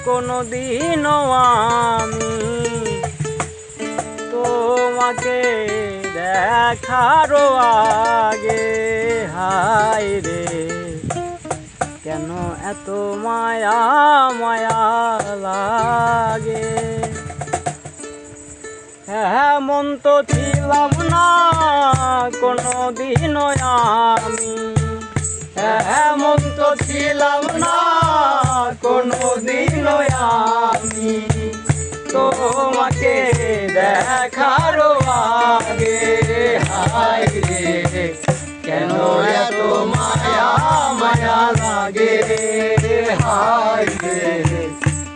কোনোদিনও আমি তোমাকে দেখারও আগে। হায় রে কেন এত মায়া মায়া লাগে। এমন তো ছিলাম না কোনোদিনও আমি, এমন তো ছিলাম না কোনোদিনও আমি তোমাকে দেখারও আগে। হায় রে কেন এত মায়া মায়া লাগে। হায় রে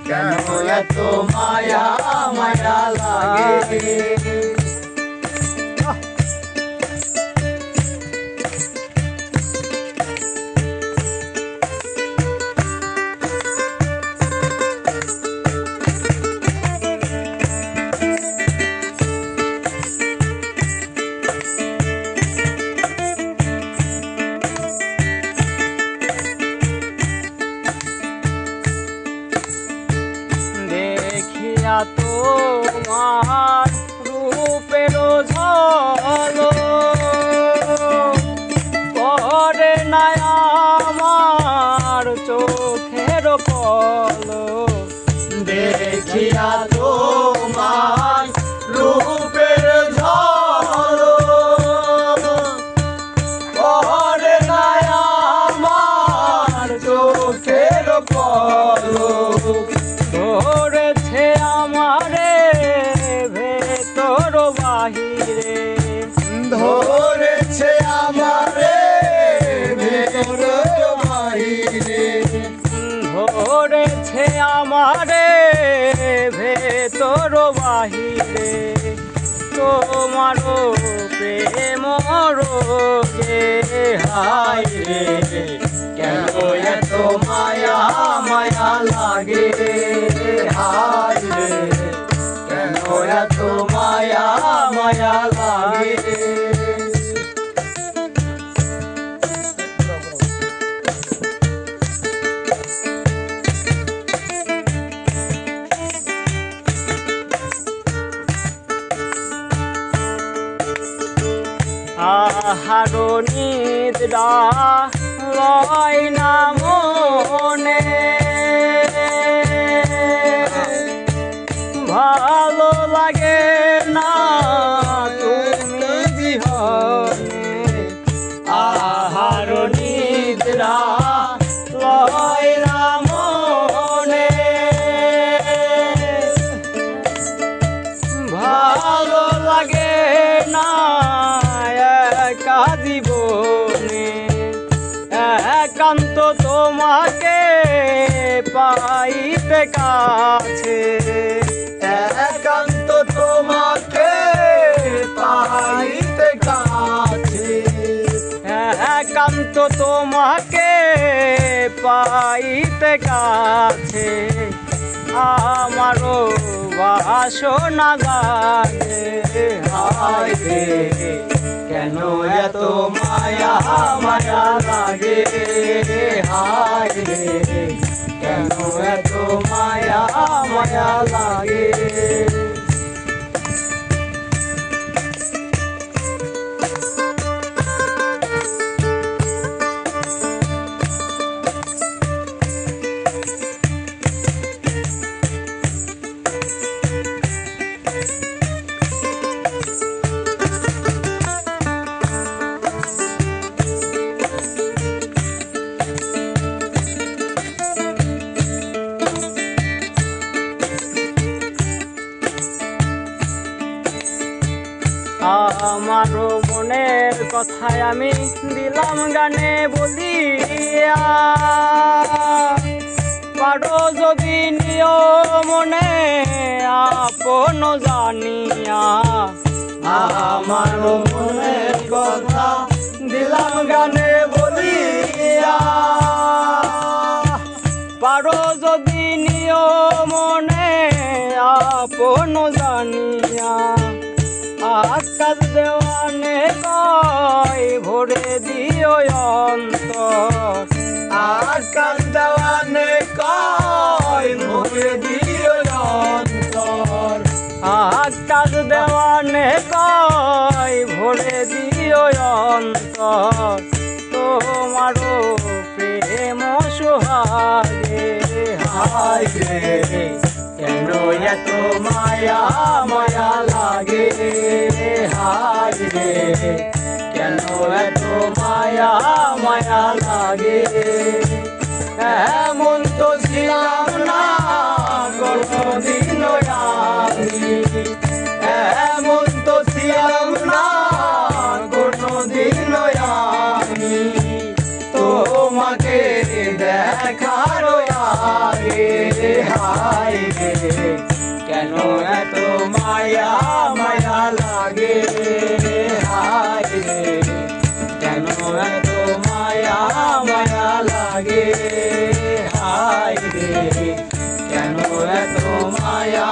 কেন এত মায়া মায়া লাগে। তোমার রূপের ঝলক পড়ে না আমার চোখের পলক। দেখিয়া তোমার রূপের ঝলক পড়ে না আমার চোখের পলক। ধরেছে আমারে ভেতর বাহিরে, ধরেছে আমারে ভেতর বাহিরে, ধরেছে আমারে ভেতর বাহিরে। তোমারও প্রেম রোগে। হায় রে কেন এত মায়া মায়া লাগে। হায় রে কেন এত মায়া মায়া লাগে। আহারো নিদ্রা লয় না মনে, ভালো লাগে না তুমি বিহনে। আহারো নিদ্রা লয় না মনে, ভালো লাগে না জীবনে। একান্ত তোমাকে পাইতে কাছে, একান্ত তোমাকে পাইতে কাছে, একান্ত তোমাকে পাইতে কাছে। আমারও বাসনা জাগে। হায় রে কেন এত মায়া মায়া লাগে। হায় রে কেন এত মায়া মায়া লাগে। আমার মনের কথায় আমি দিলাম গানে বলিয়া। পারো যদি নিয় মনে আপন জানিয়া। আমার মনের কথা দিলাম গানে বলিয়া। পারো যদি নিয় মনে আপন জানিয়া। আকাশ দেওয়ানে কয় ভরে দিও অন্তর। আকাশ দেওয়ানে কয় ভরে লাগে হায় রে কেন এত মায়া মায়া লাগে হায় রে কেন এত মায়া মায়া লাগে এমন তো ছিলাম না কোনদিন আমি এমন তো ছিলাম না কোনদিন আমি তোমাকে দেখার আগে হায় রে কেন এত মায়া মায়া লাগে হায় রে কেন এত মায়া মায়া লাগে হায় রে কেন এত মায়া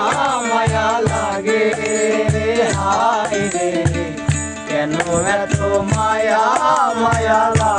মায়া লাগে হায় রে কেন এত মায়া মায়া লাগে।